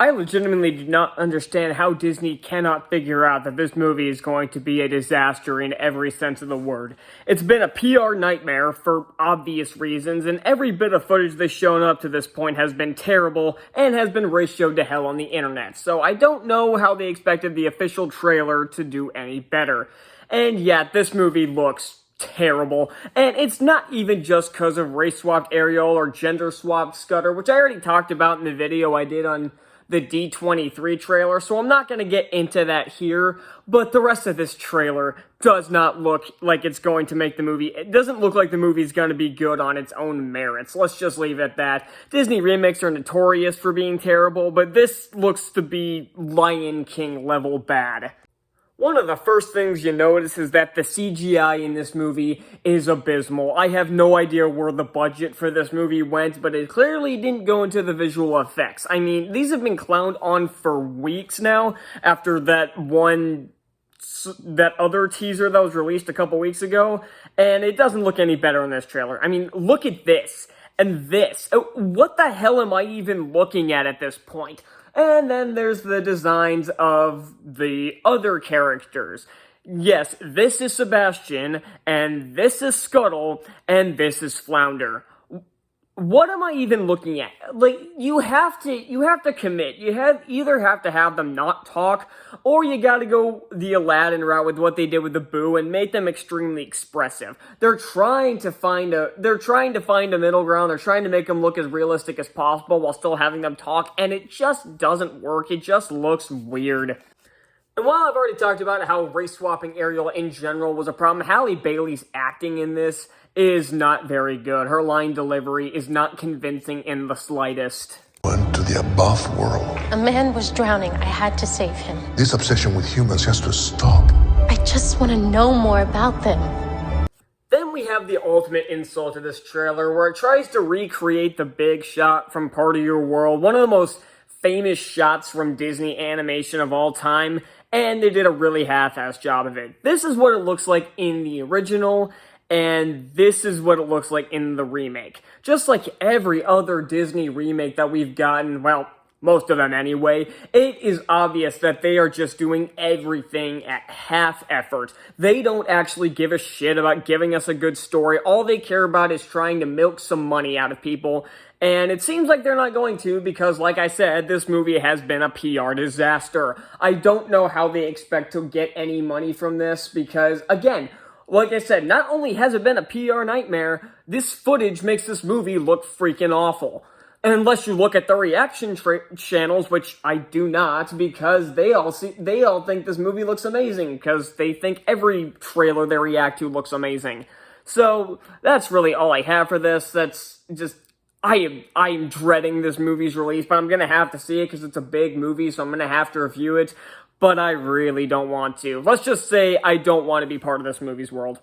I legitimately do not understand how Disney cannot figure out that this movie is going to be a disaster in every sense of the word. It's been a PR nightmare for obvious reasons, and every bit of footage that's shown up to this point has been terrible and has been ratioed to hell on the internet. So I don't know how they expected the official trailer to do any better. And yet, this movie looks terrible, and it's not even just because of race-swapped Ariel or gender-swapped Scudder, which I already talked about in the video I did on the D23 trailer, so I'm not going to get into that here, but the rest of this trailer does not look like it's going to make the movie. It doesn't look like the movie's going to be good on its own merits. Let's just leave it at that. Disney remakes are notorious for being terrible, but this looks to be Lion King level bad. One of the first things you notice is that the CGI in this movie is abysmal. I have no idea where the budget for this movie went, but it clearly didn't go into the visual effects. I mean, these have been clowned on for weeks now after that other teaser that was released a couple weeks ago, and it doesn't look any better in this trailer. I mean, look at this and this. What the hell am I even looking at this point? And then there's the designs of the other characters. Yes, this is Sebastian, and this is Scuttle, and this is Flounder. What am I even looking at? Like, you have to commit. Either have to have them not talk, or you gotta go the Aladdin route with what they did with the Boo and make them extremely expressive. They're trying to find a middle ground. They're trying to make them look as realistic as possible while still having them talk, and it just doesn't work. It just looks weird. And while I've already talked about how race-swapping Ariel in general was a problem, Halle Bailey's acting in this is not very good. Her line delivery is not convincing in the slightest. Went to the above world. A man was drowning. I had to save him. This obsession with humans has to stop. I just want to know more about them. Then we have the ultimate insult to this trailer, where it tries to recreate the big shot from Part of Your World, one of the most famous shots from Disney animation of all time, and they did a really half-assed job of it. This is what it looks like in the original, and this is what it looks like in the remake. Just like every other Disney remake that we've gotten, well, most of them anyway, it is obvious that they are just doing everything at half effort. They don't actually give a shit about giving us a good story. All they care about is trying to milk some money out of people. And it seems like they're not going to because, like I said, this movie has been a PR disaster. I don't know how they expect to get any money from this because, again, like I said, not only has it been a PR nightmare, this footage makes this movie look freaking awful. And unless you look at the reaction channels, which I do not, because they all think this movie looks amazing, because they think every trailer they react to looks amazing. So that's really all I have for this. That's just, I am dreading this movie's release, but I'm gonna have to see it because it's a big movie, so I'm gonna have to review it. But I really don't want to. Let's just say I don't want to be part of this movie's world.